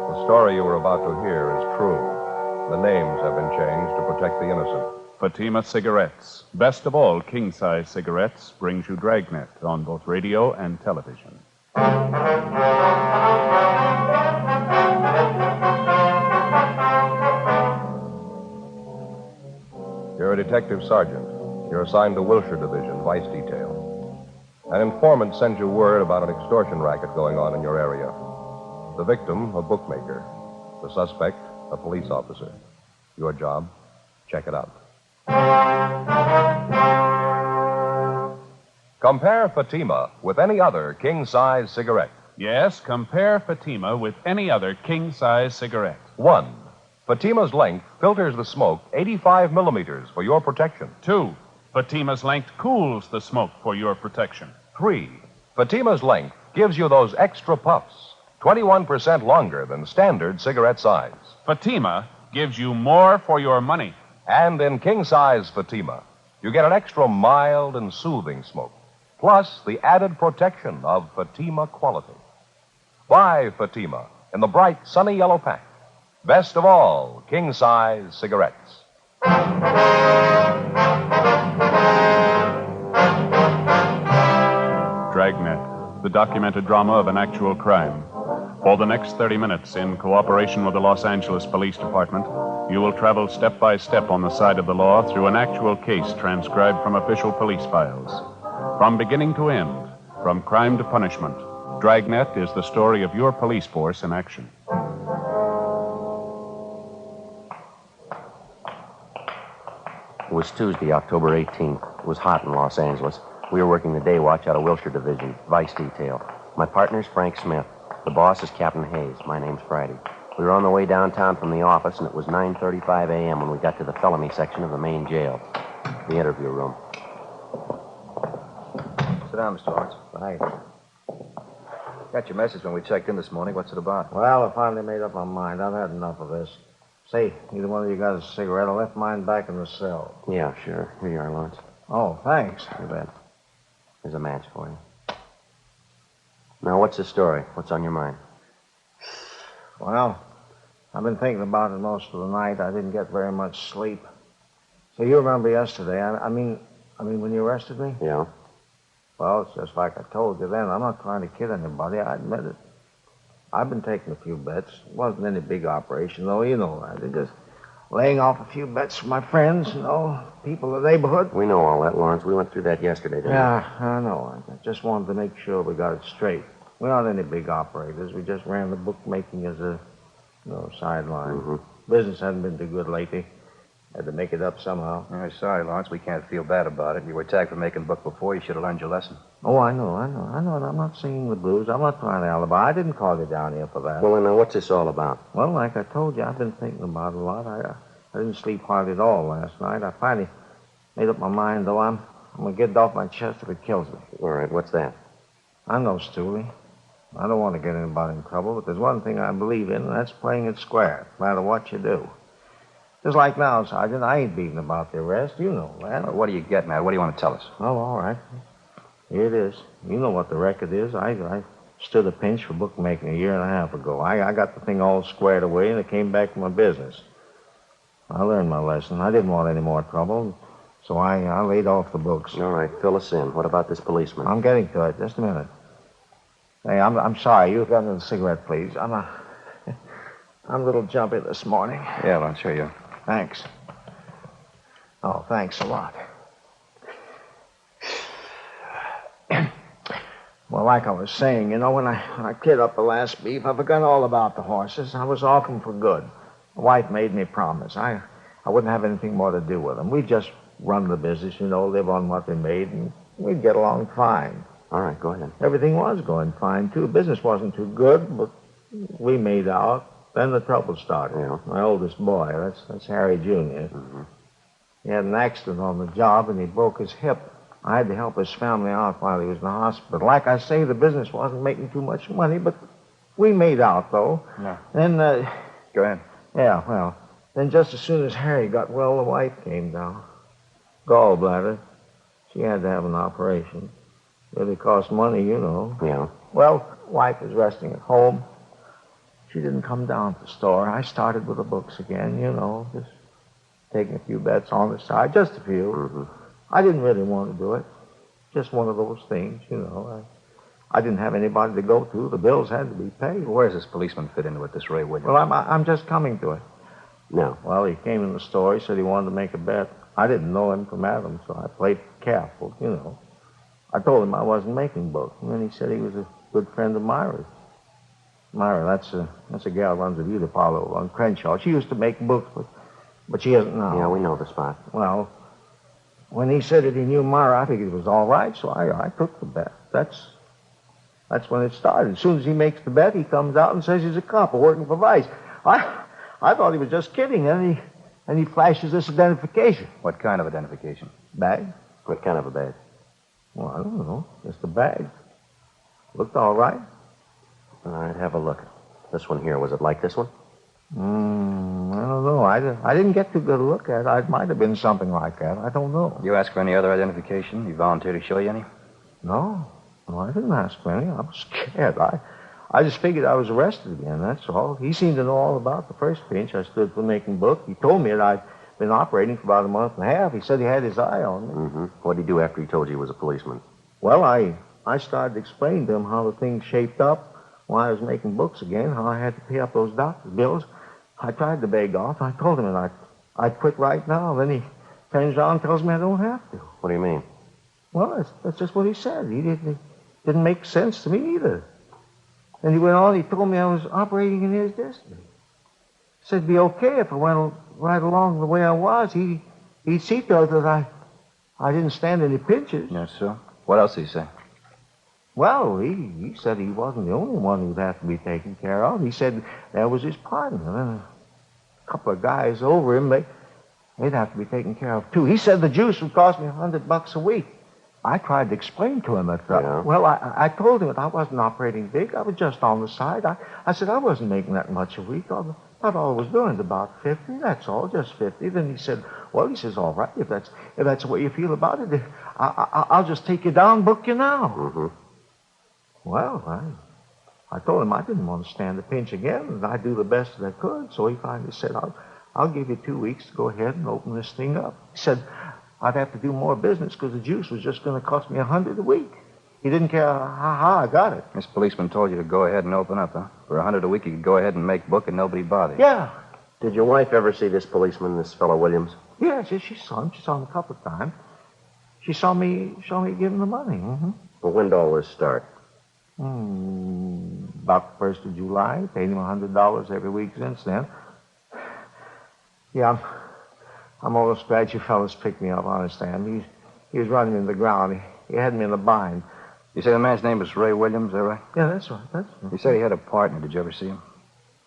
The story you are about to hear is true. The names have been changed to protect the innocent. Fatima Cigarettes, best of all king-size cigarettes, brings you Dragnet on both radio and television. You're a detective sergeant. You're assigned to Wilshire Division, Vice Detail. An informant sends you word about an extortion racket going on in your area. The victim, a bookmaker. The suspect, a police officer. Your job, check it out. Compare Fatima with any other king-size cigarette. Yes, compare Fatima with any other king-size cigarette. 1. Fatima's length filters the smoke 85 millimeters for your protection. 2. Fatima's length cools the smoke for your protection. 3. Fatima's length gives you those extra puffs, 21% longer than standard cigarette size. Fatima gives you more for your money. And in king-size Fatima, you get an extra mild and soothing smoke, plus the added protection of Fatima quality. Buy Fatima in the bright, sunny yellow pack. Best of all, king-size cigarettes. Dragnet, the documented drama of an actual crime. For the next 30 minutes, in cooperation with the Los Angeles Police Department, you will travel step by step on the side of the law through an actual case transcribed from official police files. From beginning to end, from crime to punishment, Dragnet is the story of your police force in action. It was Tuesday, October 18th. It was hot in Los Angeles. We were working the day watch out of Wilshire Division, Vice Detail. My partner's Frank Smith. The boss is Captain Hayes. My name's Friday. We were on the way downtown from the office, and it was 9:35 a.m. when we got to the felony section of the main jail, the interview room. Sit down, Mr. Lawrence. Thanks. Got your message when we checked in this morning. What's it about? Well, I finally made up my mind. I've had enough of this. Say, either one of you got a cigarette? I left mine back in the cell. Yeah, sure. Here you are, Lawrence. Oh, thanks. You bet. Here's a match for you. Now, what's the story? What's on your mind? Well, I've been thinking about it most of the night. I didn't get very much sleep. So you remember yesterday? I mean, when you arrested me? Yeah. Well, it's just like I told you then. I'm not trying to kid anybody. I admit it. I've been taking a few bets. It wasn't any big operation, though. You know that. They're just laying off a few bets for my friends, people in the neighborhood. We know all that, Lawrence. We went through that yesterday, didn't we? Yeah, I know. I just wanted to make sure we got it straight. We aren't any big operators. We just ran the bookmaking as a, sideline. Mm-hmm. Business hasn't been too good lately. Had to make it up somehow. Sorry, Lawrence. We can't feel bad about it. You were tagged for making book before. You should have learned your lesson. Oh, I know. And I'm not singing the blues. I'm not trying to alibi. I didn't call you down here for that. Well, then, what's this all about? Well, like I told you, I've been thinking about it a lot. I didn't sleep hard at all last night. I finally made up my mind, though. I'm going to get it off my chest if it kills me. All right, what's that? I'm no stoolie. I don't want to get anybody in trouble, but there's one thing I believe in, and that's playing it square, no matter what you do. Just like now, Sergeant, I ain't beating about the arrest. You know that. What are you getting at? What do you want to tell us? Oh, all right. Here it is. You know what the record is. I stood a pinch for bookmaking a year and a half ago. I got the thing all squared away, and it came back to my business. I learned my lesson. I didn't want any more trouble, so I laid off the books. All right, fill us in. What about this policeman? I'm getting to it. Just a minute. Hey, I'm sorry. You got another cigarette, please. I'm a little jumpy this morning. Yeah, Lawrence, here you are. Thanks. Oh, thanks a lot. Well, like I was saying, when I cleared up the last beef, I forgot all about the horses. I was off them for good. The wife made me promise. I wouldn't have anything more to do with them. We'd just run the business, live on what they made, and we'd get along fine. All right, go ahead. Everything was going fine, too. Business wasn't too good, but we made out. Then the trouble started. Yeah. My oldest boy, that's Harry Jr. Mm-hmm. He had an accident on the job, and he broke his hip. I had to help his family out while he was in the hospital. Like I say, the business wasn't making too much money, but we made out, though. Yeah. Then, Go ahead. Yeah, well, then just as soon as Harry got well, the wife came down. Gallbladder. She had to have an operation. Really cost money, you know. Yeah. Well, wife was resting at home. She didn't come down to the store. I started with the books again, you know, just taking a few bets on the side, just a few. Mm-hmm. I didn't really want to do it. Just one of those things, you know. I didn't have anybody to go to. The bills had to be paid. Where does this policeman fit into it, this Ray Williams? Well, I'm just coming to it. No. Well, he came in the store. He said he wanted to make a bet. I didn't know him from Adam, so I played careful, you know. I told him I wasn't making books, and then he said he was a good friend of Myra's. Myra, that's a gal who runs at Edith Apollo on Crenshaw. She used to make books, but she isn't now. Yeah, we know the spot. Well, when he said that he knew Myra, I figured it was all right, so I took the bet. That's when it started. As soon as he makes the bet, he comes out and says he's a cop working for Vice. I thought he was just kidding, and he flashes this identification. What kind of identification? Bag? What kind of a bag? Well, I don't know. Just a bag. Looked all right. All right, have a look. This one here, was it like this one? I don't know. I didn't get too good a look at it. It might have been something like that. I don't know. You ask for any other identification? You volunteer to show you any? No, I didn't ask for any. I was scared. I just figured I was arrested again, that's all. He seemed to know all about the first pinch. I stood for making book. He told me that I'd been operating for about a month and a half. He said he had his eye on me. Mm-hmm. What did he do after he told you he was a policeman? Well, I started to explain to him how the thing shaped up when I was making books again, how I had to pay up those doctor's bills. I tried to beg off. I told him that I'd quit right now. Then he turns around and tells me I don't have to. What do you mean? Well, that's just what he said. He didn't make sense to me either. And he went on, he told me I was operating in his destiny. He said it'd be okay if I went right along the way I was. He'd see to it that I didn't stand any pinches. Yes, sir. What else did he say? Well, he said he wasn't the only one who'd have to be taken care of. He said there was his partner. And then a couple of guys over him, they'd have to be taken care of, too. He said the juice would cost me $100 a week. I tried to explain to him that, well, I told him that I wasn't operating big. I was just on the side. I said I wasn't making that much a week. All I was doing is about 50, that's all, just 50. Then he said, well, all right, if that's the way you feel about it, I'll just take you down, book you now. Mm-hmm. Well, I told him I didn't want to stand the pinch again, and I'd do the best that I could. So he finally said, I'll give you 2 weeks to go ahead and open this thing up. He said I'd have to do more business because the juice was just going to cost me $100 a week. He didn't care how I got it. This policeman told you to go ahead and open up, huh? For $100 a week, you could go ahead and make book and nobody bothered you. Yeah. Did your wife ever see this policeman, this fellow Williams? Yeah, she saw him. She saw him a couple of times. She saw me give him the money. Mm-hmm. Well, when did all this start? About the 1st of July. Paid him $100 every week since then. Yeah, I'm almost glad you fellas picked me up, honestly. He was running in the ground. He had me in a bind. You say the man's name was Ray Williams, is that right? Yeah, that's right. You said he had a partner. Did you ever see him?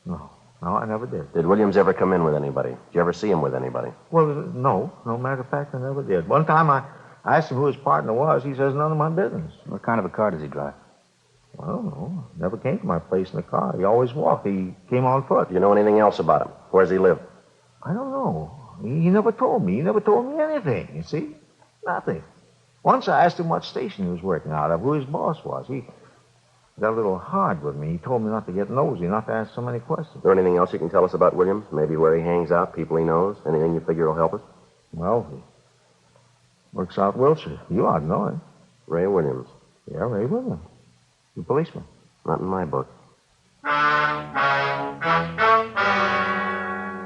No, I never did. Did Williams ever come in with anybody? Did you ever see him with anybody? Well, no. No matter of fact, I never did. One time I asked him who his partner was. He says, none of my business. What kind of a car does he drive? I don't know. Never came to my place in a car. He always walked. He came on foot. Do you know anything else about him? Where does he live? I don't know. He never told me. He never told me anything, you see? Nothing. Once I asked him what station he was working out of, who his boss was. He got a little hard with me. He told me not to get nosy, not to ask so many questions. Is there anything else you can tell us about Williams? Maybe where he hangs out, people he knows? Anything you figure will help us? Well, he works out Wilshire. You ought to know him. Ray Williams. Yeah, Ray Williams. The policeman. Not in my book.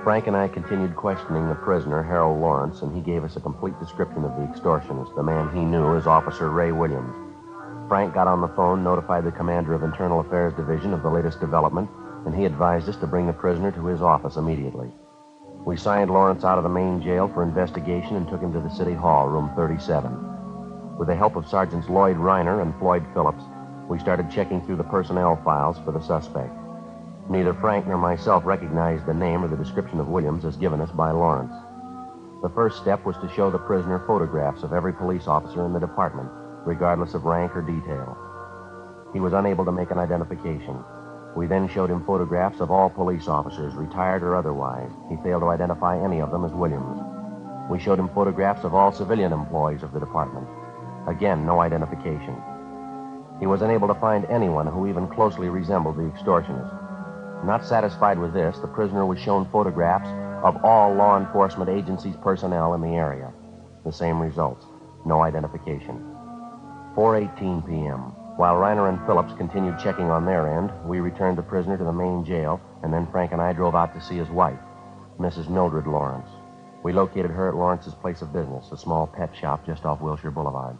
Frank and I continued questioning the prisoner, Harold Lawrence, and he gave us a complete description of the extortionist, the man he knew as Officer Ray Williams. Frank got on the phone, notified the commander of Internal Affairs Division of the latest development, and he advised us to bring the prisoner to his office immediately. We signed Lawrence out of the main jail for investigation and took him to the City Hall, room 37. With the help of Sergeants Lloyd Reiner and Floyd Phillips, we started checking through the personnel files for the suspect. Neither Frank nor myself recognized the name or the description of Williams as given us by Lawrence. The first step was to show the prisoner photographs of every police officer in the department, regardless of rank or detail. He was unable to make an identification. We then showed him photographs of all police officers, retired or otherwise. He failed to identify any of them as Williams. We showed him photographs of all civilian employees of the department. Again, no identification. He was unable to find anyone who even closely resembled the extortionist. Not satisfied with this, the prisoner was shown photographs of all law enforcement agencies' personnel in the area. The same results. No identification. 4:18 p.m. While Reiner and Phillips continued checking on their end, we returned the prisoner to the main jail, and then Frank and I drove out to see his wife, Mrs. Mildred Lawrence. We located her at Lawrence's place of business, a small pet shop just off Wilshire Boulevard.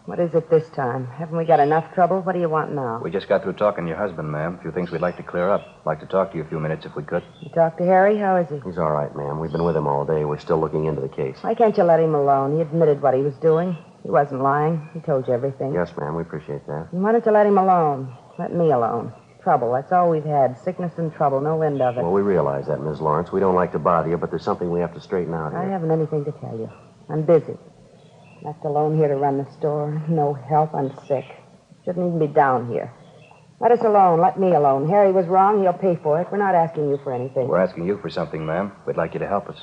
What is it this time? Haven't we got enough trouble? What do you want now? We just got through talking to your husband, ma'am. A few things we'd like to clear up. Like to talk to you a few minutes if we could. You talked to Harry? How is he? He's all right, ma'am. We've been with him all day. We're still looking into the case. Why can't you let him alone? He admitted what he was doing. He wasn't lying. He told you everything. Yes, ma'am. We appreciate that. And why don't you let him alone? Let me alone. Trouble. That's all we've had. Sickness and trouble. No end of it. Well, we realize that, Miss Lawrence. We don't like to bother you, but there's something we have to straighten out here. I haven't anything to tell you. I'm busy. Left alone here to run the store. No help. I'm sick. Shouldn't even be down here. Let us alone. Let me alone. Harry was wrong. He'll pay for it. We're not asking you for anything. We're asking you for something, ma'am. We'd like you to help us.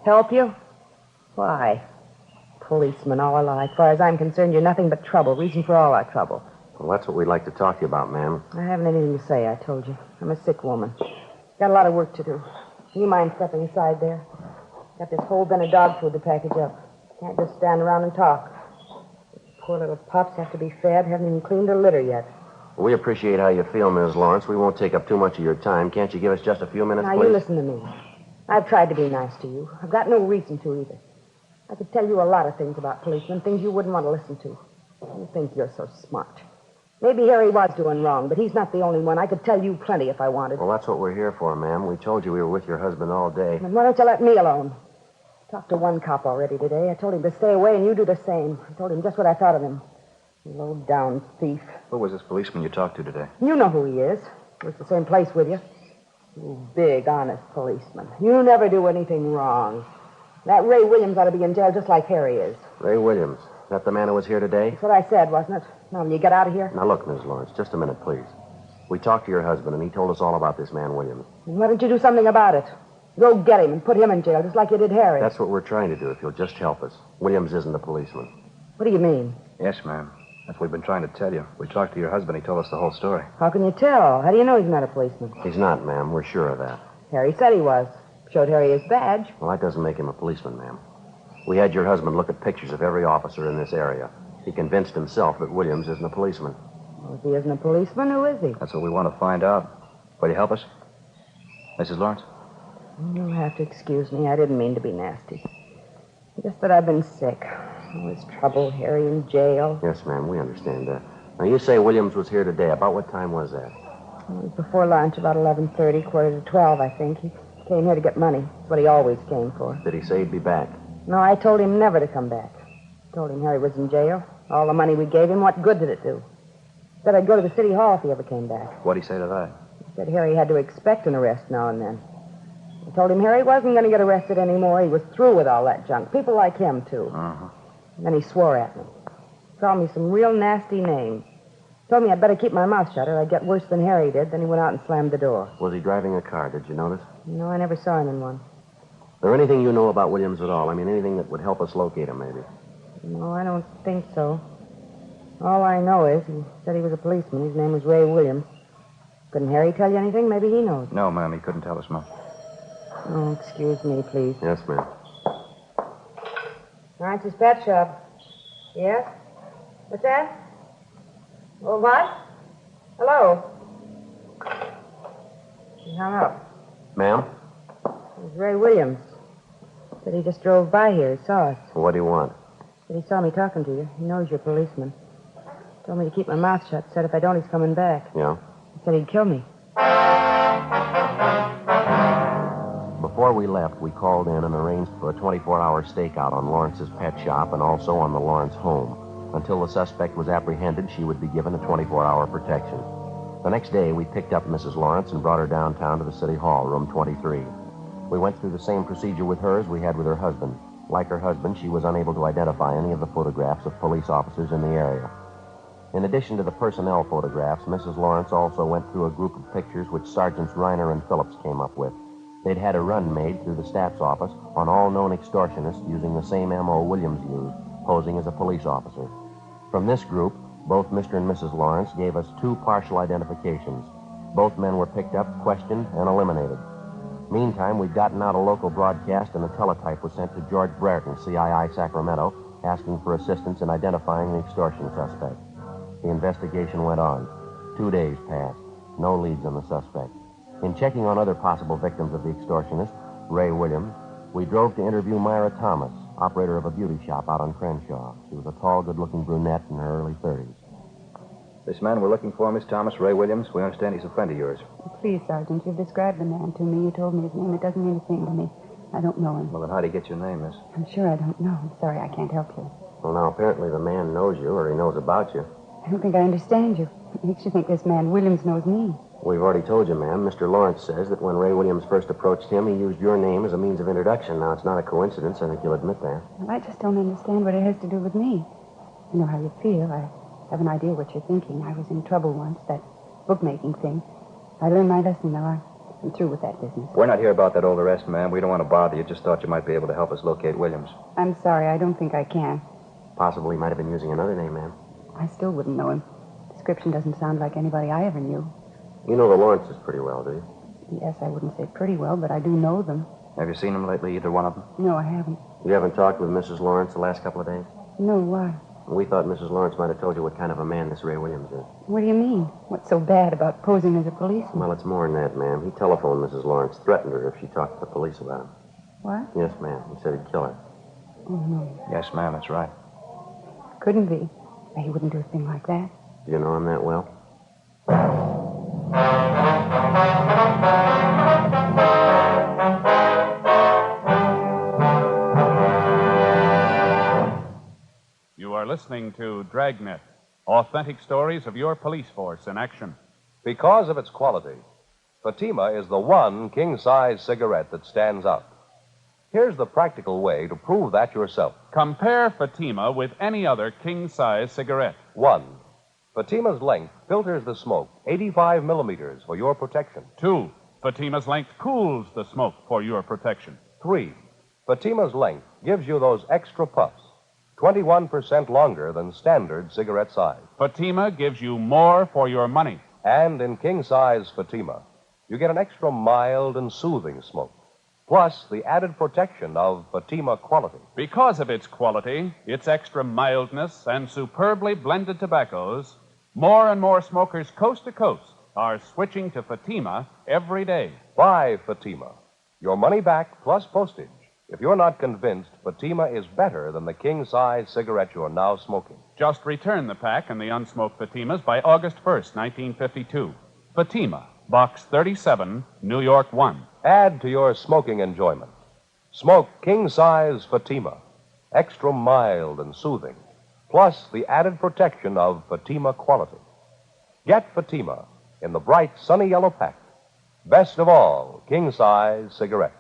Help you? Why? Policeman all alike. As far as I'm concerned, you're nothing but trouble. Reason for all our trouble. Well, that's what we'd like to talk to you about, ma'am. I haven't anything to say, I told you. I'm a sick woman. Got a lot of work to do. Do you mind stepping aside there? Got this whole bin of dog food to package up. Can't just stand around and talk. Poor little pups have to be fed. Haven't even cleaned their litter yet. We appreciate how you feel, Miss Lawrence. We won't take up too much of your time. Can't you give us just a few minutes, Now, please? you listen to me. I've tried to be nice to you. I've got no reason to either. I could tell you a lot of things about policemen, things you wouldn't want to listen to. You think you're so smart. Maybe Harry was doing wrong, but he's not the only one. I could tell you plenty if I wanted. Well, that's what we're here for, ma'am. We told you we were with your husband all day. Then why don't you let me alone? Talked to one cop already today. I told him to stay away, and you do the same. I told him just what I thought of him. Low-down thief. Who was this policeman you talked to today? You know who he is. He was the same place with you. You big, honest policeman. You never do anything wrong. That Ray Williams ought to be in jail just like Harry is. Ray Williams. Is that the man who was here today? That's what I said, wasn't it? Now, will you get out of here? Now, look, Miss Lawrence, just a minute, please. We talked to your husband, and he told us all about this man, Williams. And why don't you do something about it? Go get him and put him in jail, just like you did Harry. That's what we're trying to do, if you'll just help us. Williams isn't a policeman. What do you mean? Yes, ma'am. That's what we've been trying to tell you. We talked to your husband. He told us the whole story. How can you tell? How do you know he's not a policeman? He's not, ma'am. We're sure of that. Harry said he was. Showed Harry his badge. Well, that doesn't make him a policeman, ma'am. We had your husband look at pictures of every officer in this area. He convinced himself that Williams isn't a policeman. Well, if he isn't a policeman, who is he? That's what we want to find out. Will you help us? Mrs. Lawrence? You'll have to excuse me. I didn't mean to be nasty. Just that I've been sick. All this trouble, Harry in jail. Yes, ma'am, we understand that. Now, you say Williams was here today. About what time was that? It was before lunch, about 11:30, quarter to 12, I think. He came here to get money. That's what he always came for. Did he say he'd be back? No, I told him never to come back. Told him Harry was in jail. All the money we gave him, what good did it do? Said I'd go to the city hall if he ever came back. What'd he say to that? He said Harry had to expect an arrest now and then. I told him Harry wasn't going to get arrested anymore. He was through with all that junk. People like him, too. Uh-huh. And then he swore at me. Called me some real nasty names. Told me I'd better keep my mouth shut or I'd get worse than Harry did. Then he went out and slammed the door. Was he driving a car? Did you notice? No, I never saw him in one. Is there anything you know about Williams at all? I mean, anything that would help us locate him, maybe? No, I don't think so. All I know is he said he was a policeman. His name was Ray Williams. Couldn't Harry tell you anything? Maybe he knows. No, ma'am. He couldn't tell us much. Oh, excuse me, please. Yes, ma'am. Lawrence's pet shop. Yes? What's that? Oh, what? Hello? He hung up. Ma'am? It was Ray Williams. Said he just drove by here. He saw us. What do you want? Said he saw me talking to you. He knows you're a policeman. Told me to keep my mouth shut. Said if I don't, he's coming back. Yeah? He said he'd kill me. Before we left, we called in and arranged for a 24-hour stakeout on Lawrence's pet shop and also on the Lawrence home. Until the suspect was apprehended, she would be given a 24-hour protection. The next day, we picked up Mrs. Lawrence and brought her downtown to the City Hall, room 23. We went through the same procedure with her as we had with her husband. Like her husband, she was unable to identify any of the photographs of police officers in the area. In addition to the personnel photographs, Mrs. Lawrence also went through a group of pictures which Sergeants Reiner and Phillips came up with. They'd had a run made through the staff's office on all known extortionists using the same M.O. Williams used, posing as a police officer. From this group, both Mr. and Mrs. Lawrence gave us 2 partial identifications. Both men were picked up, questioned, and eliminated. Meantime, we'd gotten out a local broadcast, and a teletype was sent to George Brereton, CII Sacramento, asking for assistance in identifying the extortion suspect. The investigation went on. 2 days passed. No leads on the suspect. In checking on other possible victims of the extortionist, Ray Williams, we drove to interview Myra Thomas, operator of a beauty shop out on Crenshaw. She was a tall, good-looking brunette in her early 30s. This man we're looking for, Miss Thomas, Ray Williams, we understand he's a friend of yours. Please, Sergeant, you've described the man to me. You told me his name. It doesn't mean a thing to me. I don't know him. Well, then how'd he get your name, miss? I'm sure I don't know. I'm sorry, I can't help you. Well, now, apparently the man knows you, or he knows about you. I don't think I understand you. It makes you think this man Williams knows me. We've already told you, ma'am. Mr. Lawrence says that when Ray Williams first approached him, he used your name as a means of introduction. Now, it's not a coincidence. I think you'll admit that. Well, I just don't understand what it has to do with me. I know how you feel. I have an idea what you're thinking. I was in trouble once, that bookmaking thing. I learned my lesson, though. I'm through with that business. We're not here about that old arrest, ma'am. We don't want to bother you. Just thought you might be able to help us locate Williams. I'm sorry. I don't think I can. Possibly might have been using another name, ma'am. I still wouldn't know him. Description doesn't sound like anybody I ever knew. You know the Lawrences pretty well, do you? Yes, I wouldn't say pretty well, but I do know them. Have you seen them lately, either one of them? No, I haven't. You haven't talked with Mrs. Lawrence the last couple of days? No, why? We thought Mrs. Lawrence might have told you what kind of a man this Ray Williams is. What do you mean? What's so bad about posing as a policeman? Well, it's more than that, ma'am. He telephoned Mrs. Lawrence, threatened her if she talked to the police about him. What? Yes, ma'am. He said he'd kill her. Oh, no. Yes, ma'am, that's right. Couldn't be. He wouldn't do a thing like that. Do you know him that well? You are listening to Dragnet, authentic stories of your police force in action. Because of its quality, Fatima is the one king-size cigarette that stands out. Here's the practical way to prove that yourself. Compare Fatima with any other king-size cigarette. 1. Fatima's length filters the smoke 85 millimeters for your protection. 2. Fatima's length cools the smoke for your protection. 3. Fatima's length gives you those extra puffs, 21% longer than standard cigarette size. Fatima gives you more for your money. And in king-size Fatima, you get an extra mild and soothing smoke, plus the added protection of Fatima quality. Because of its quality, its extra mildness, and superbly blended tobaccos, more and more smokers coast to coast are switching to Fatima every day. Buy Fatima. Your money back plus postage if you're not convinced Fatima is better than the king-size cigarette you're now smoking. Just return the pack and the unsmoked Fatimas by August 1st, 1952. Fatima, Box 37, New York 1. Add to your smoking enjoyment. Smoke king-size Fatima, extra mild and soothing, plus the added protection of Fatima quality. Get Fatima in the bright sunny yellow pack. Best of all, king-size cigarettes.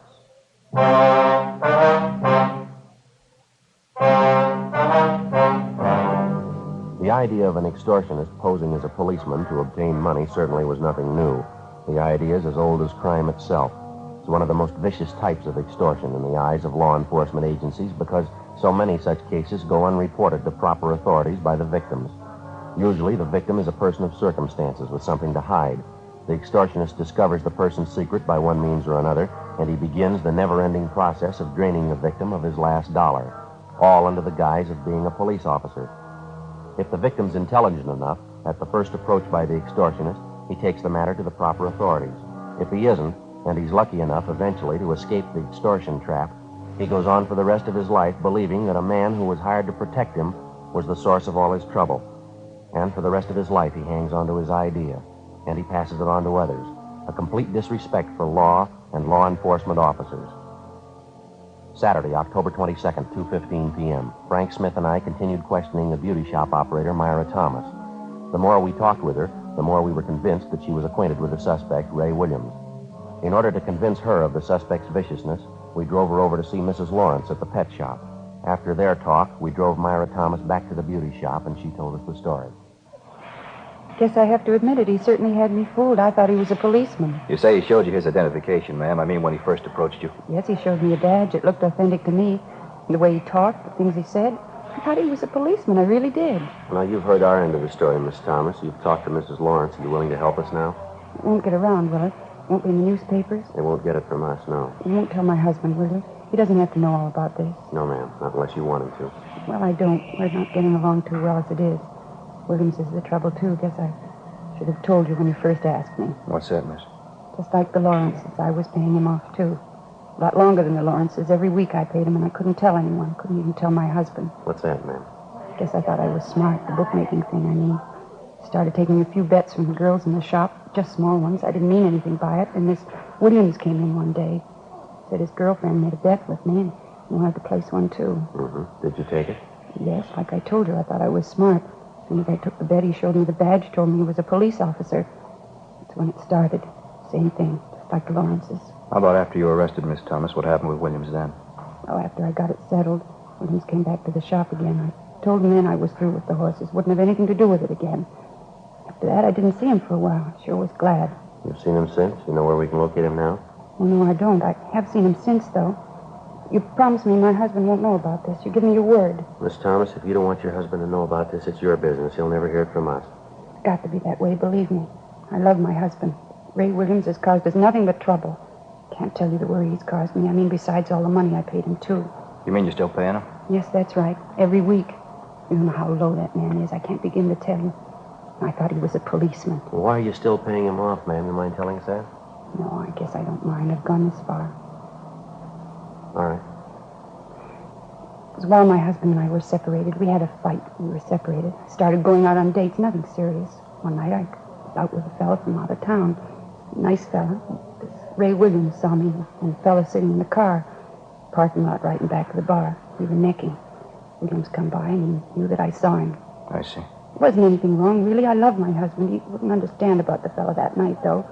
The idea of an extortionist posing as a policeman to obtain money certainly was nothing new. The idea is as old as crime itself. It's one of the most vicious types of extortion in the eyes of law enforcement agencies because so many such cases go unreported to proper authorities by the victims. Usually, the victim is a person of circumstances with something to hide. The extortionist discovers the person's secret by one means or another, and he begins the never-ending process of draining the victim of his last dollar, all under the guise of being a police officer. If the victim's intelligent enough, at the first approach by the extortionist, he takes the matter to the proper authorities. If he isn't, and he's lucky enough eventually to escape the extortion trap, he goes on for the rest of his life believing that a man who was hired to protect him was the source of all his trouble. And for the rest of his life, he hangs on to his idea, and he passes it on to others, a complete disrespect for law and law enforcement officers. Saturday, October 22nd, 2:15 p.m., Frank Smith and I continued questioning the beauty shop operator, Myra Thomas. The more we talked with her, the more we were convinced that she was acquainted with the suspect, Ray Williams. In order to convince her of the suspect's viciousness, we drove her over to see Mrs. Lawrence at the pet shop. After their talk, we drove Myra Thomas back to the beauty shop, and she told us the story. Guess I have to admit it. He certainly had me fooled. I thought he was a policeman. You say he showed you his identification, ma'am. I mean, when he first approached you. Yes, he showed me a badge. It looked authentic to me. And the way he talked, the things he said. I thought he was a policeman. I really did. Now, you've heard our end of the story, Miss Thomas. You've talked to Mrs. Lawrence. Are you willing to help us now? It won't get around, will it? Won't be in the newspapers? They won't get it from us, no. You won't tell my husband, will you? He doesn't have to know all about this. No, ma'am. Not unless you want him to. Well, I don't. We're not getting along too well as it is. Williams is the trouble, too. Guess I should have told you when you first asked me. What's that, miss? Just like the Lawrences, I was paying him off, too. A lot longer than the Lawrences. Every week I paid him, and I couldn't tell anyone. Couldn't even tell my husband. What's that, ma'am? Guess I thought I was smart. The bookmaking thing, I mean. Started taking a few bets from the girls in the shop. Just small ones. I didn't mean anything by it. And Miss Williams came in one day. Said his girlfriend made a bet with me, and he wanted to place one, too. Mm-hmm. Did you take it? Yes, like I told you, I thought I was smart. As soon as I took the bet, he showed me the badge, told me he was a police officer. That's when it started. Same thing, just like the Lawrences. How about after you were arrested, Miss Thomas? What happened with Williams then? Oh, after I got it settled, Williams came back to the shop again. I told him then I was through with the horses. Wouldn't have anything to do with it again. After that, I didn't see him for a while. I sure was glad. You've seen him since? You know where we can locate him now? Oh, no, I don't. I have seen him since, though. You promised me my husband won't know about this. You give me your word. Miss Thomas, if you don't want your husband to know about this, it's your business. He'll never hear it from us. It's got to be that way, believe me. I love my husband. Ray Williams has caused us nothing but trouble. Can't tell you the worry he's caused me. I mean, besides all the money I paid him, too. You mean you're still paying him? Yes, that's right. Every week. You don't know how low that man is. I can't begin to tell you. I thought he was a policeman. Well, why are you still paying him off, ma'am? You mind telling us that? No, I guess I don't mind. I've gone this far. All right. It was while my husband and I were separated. We had a fight. We were separated. Started going out on dates, nothing serious. One night I was out with a fella from out of town. Nice fella. This Ray Williams saw me and the fella sitting in the car. Parking lot right in back of the bar. We were necking. Williams come by and he knew that I saw him. I see. There wasn't anything wrong, really. I love my husband. He wouldn't understand about the fella that night, though.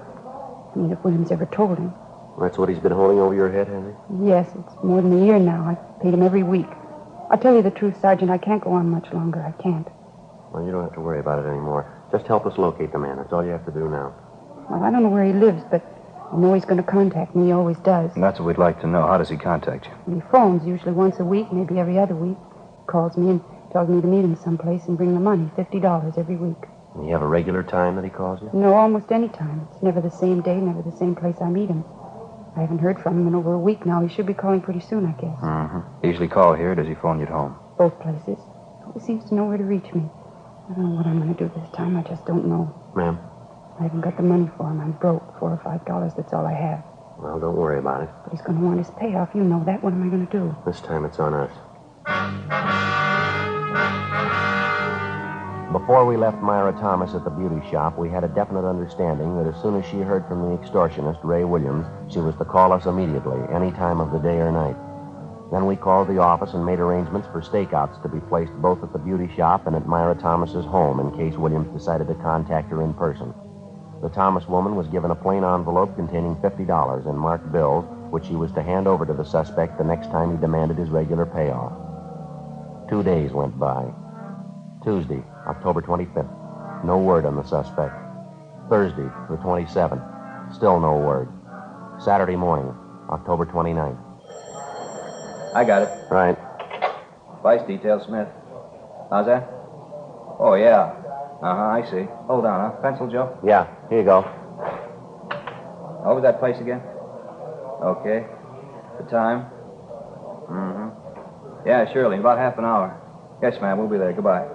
I mean, if Williams ever told him. That's what he's been holding over your head, Henry? Yes, it's more than a year now. I've paid him every week. I'll tell you the truth, Sergeant. I can't go on much longer. I can't. Well, you don't have to worry about it anymore. Just help us locate the man. That's all you have to do now. Well, I don't know where he lives, but I know he's going to contact me. He always does. And that's what we'd like to know. How does he contact you? He phones usually once a week, maybe every other week. Calls me and tells me to meet him someplace and bring the money, $50 every week. And you have a regular time that he calls you? No, almost any time. It's never the same day, never the same place I meet him. I haven't heard from him in over a week now. He should be calling pretty soon, I guess. Mm-hmm. Usually call here, or does he phone you at home? Both places. He seems to know where to reach me. I don't know what I'm going to do this time. I just don't know. Ma'am? I haven't got the money for him. I'm broke. $4 or $5, that's all I have. Well, don't worry about it. But he's going to want his payoff. You know that. What am I going to do? This time it's on us. Before we left Myra Thomas at the beauty shop, we had a definite understanding that as soon as she heard from the extortionist, Ray Williams, she was to call us immediately, any time of the day or night. Then we called the office and made arrangements for stakeouts to be placed both at the beauty shop and at Myra Thomas's home in case Williams decided to contact her in person. The Thomas woman was given a plain envelope containing $50 in marked bills, which she was to hand over to the suspect the next time he demanded his regular payoff. 2 days went by. Tuesday, October 25th. No word on the suspect. Thursday, the 27th. Still no word. Saturday morning, October 29th. I got it. Right. Vice detail, Smith. How's that? Oh, yeah. I see. Hold on, huh? Pencil, Joe? Yeah, here you go. Over that place again? Okay. The time? Yeah, surely. In about half an hour. Yes, ma'am. We'll be there. Goodbye.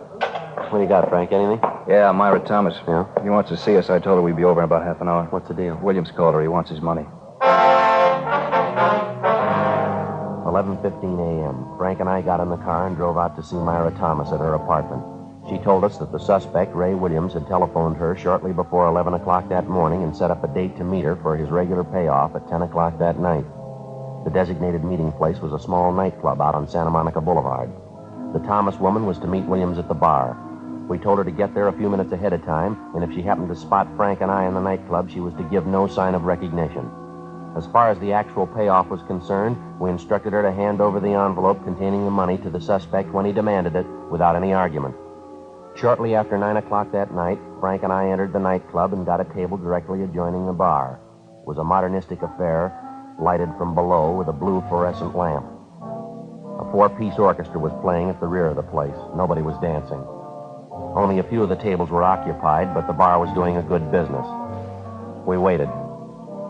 What do you got, Frank? Anything? Yeah, Myra Thomas. Yeah? He wants to see us. I told her we'd be over in about half an hour. What's the deal? Williams called her. He wants his money. 11:15 a.m. Frank and I got in the car and drove out to see Myra Thomas at her apartment. She told us that the suspect, Ray Williams, had telephoned her shortly before 11 o'clock that morning and set up a date to meet her for his regular payoff at 10 o'clock that night. The designated meeting place was a small nightclub out on Santa Monica Boulevard. The Thomas woman was to meet Williams at the bar. We told her to get there a few minutes ahead of time, and if she happened to spot Frank and I in the nightclub, she was to give no sign of recognition. As far as the actual payoff was concerned, we instructed her to hand over the envelope containing the money to the suspect when he demanded it, without any argument. Shortly after 9 o'clock that night, Frank and I entered the nightclub and got a table directly adjoining the bar. It was a modernistic affair, lighted from below with a blue fluorescent lamp. A 4-piece orchestra was playing at the rear of the place. Nobody was dancing. Only a few of the tables were occupied, but the bar was doing a good business. We waited.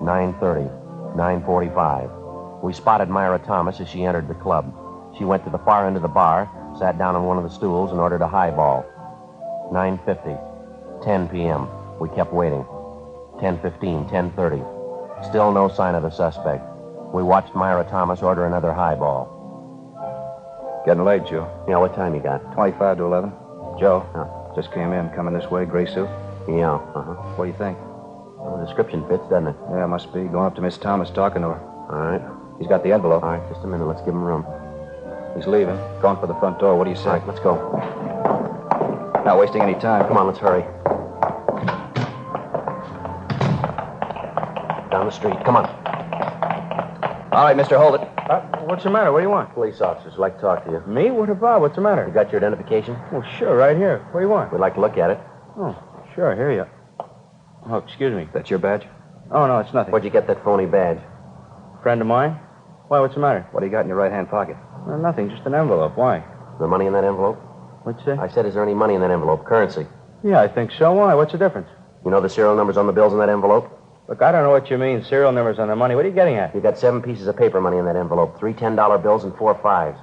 9:30, 9:45. We spotted Myra Thomas as she entered the club. She went to the far end of the bar, sat down on one of the stools, and ordered a highball. 9:50, 10 p.m. We kept waiting. 10:15, 10:30. Still no sign of the suspect. We watched Myra Thomas order another highball. Getting late, Joe. Yeah, what time you got? 25 to 11. Joe, Huh? just came in, coming this way, gray suit. Yeah, What do you think? Well, the description fits, doesn't it? Yeah, must be. Going up to Miss Thomas, talking to her. All right. He's got the envelope. All right, just a minute. Let's give him room. He's leaving. Going for the front door. What do you say? All right, let's go. Not wasting any time. Come on, let's hurry. Down the street. Come on. All right, mister, hold it. What's the matter? What do you want? Police officers would like to talk to you. Me? What about? What's the matter? You got your identification? Well, sure, right here. What do you want? We'd like to look at it. Oh, sure, here you are. Oh, excuse me. That's your badge? Oh, no, it's nothing. Where'd you get that phony badge? Friend of mine? Why, what's the matter? What do you got in your right-hand pocket? Well, nothing, just an envelope. Why? Is there money in that envelope? What'd you say? I said, is there any money in that envelope? Currency. Yeah, I think so. Why? What's the difference? You know the serial numbers on the bills in that envelope? Look, I don't know what you mean, serial numbers on the money. What are you getting at? You got 7 pieces of paper money in that envelope. 3 $10 bills and 4 5s.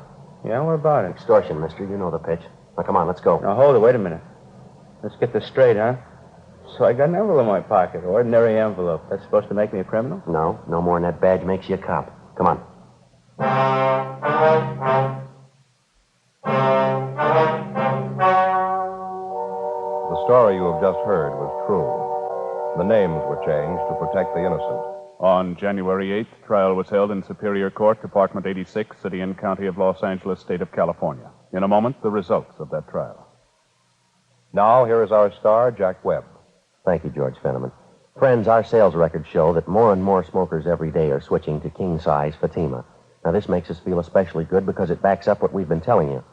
Yeah, what about it? Extortion, mister. You know the pitch. Now, come on, let's go. Now, hold it. Wait a minute. Let's get this straight, huh? So I got an envelope in my pocket. Ordinary envelope. That's supposed to make me a criminal? No, no more than that badge makes you a cop. Come on. The story you have just heard was true. The names were changed to protect the innocent. On January 8th, trial was held in Superior Court, Department 86, City and County of Los Angeles, State of California. In a moment, the results of that trial. Now, here is our star, Jack Webb. Thank you, George Fenneman. Friends, our sales records show that more and more smokers every day are switching to king-size Fatima. Now, this makes us feel especially good because it backs up what we've been telling you,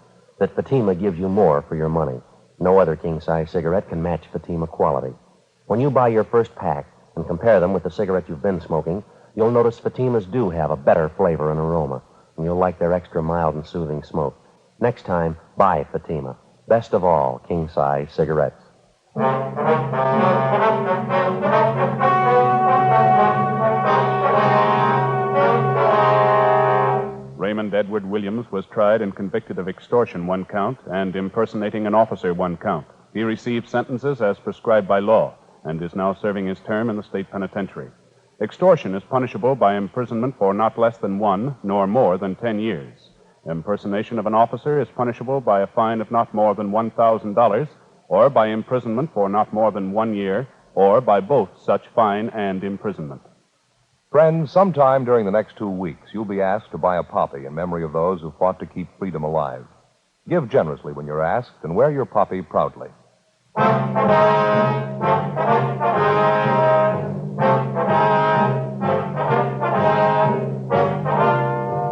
that Fatima gives you more for your money. No other king-size cigarette can match Fatima quality. When you buy your first pack and compare them with the cigarette you've been smoking, you'll notice Fatimas do have a better flavor and aroma, and you'll like their extra mild and soothing smoke. Next time, buy Fatima. Best of all, king-size cigarettes. Raymond Edward Williams was tried and convicted of extortion, 1 count, and impersonating an officer, 1 count. He received sentences as prescribed by law and is now serving his term in the state penitentiary. Extortion is punishable by imprisonment for not less than 1 nor more than 10 years. Impersonation of an officer is punishable by a fine of not more than $1,000 or by imprisonment for not more than 1 year or by both such fine and imprisonment. Friends, sometime during the next 2 weeks, you'll be asked to buy a poppy in memory of those who fought to keep freedom alive. Give generously when you're asked, and wear your poppy proudly.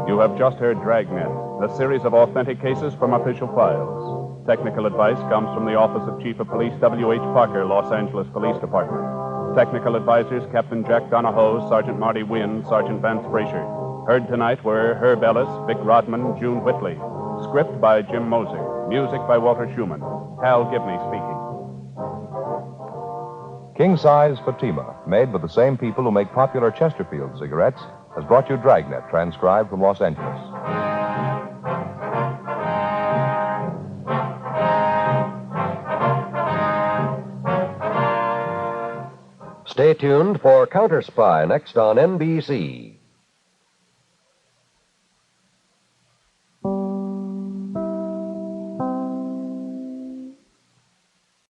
You have just heard Dragnet, a series of authentic cases from official files. Technical advice comes from the Office of Chief of Police W.H. Parker, Los Angeles Police Department. Technical advisors Captain Jack Donahoe, Sergeant Marty Wynn, Sergeant Vance Frazier. Heard tonight were Herb Ellis, Vic Rodman, June Whitley. Script by Jim Moser. Music by Walter Schumann. Hal Gibney speaking. King-size Fatima, made by the same people who make popular Chesterfield cigarettes, has brought you Dragnet, transcribed from Los Angeles. Stay tuned for Counter Spy next on NBC.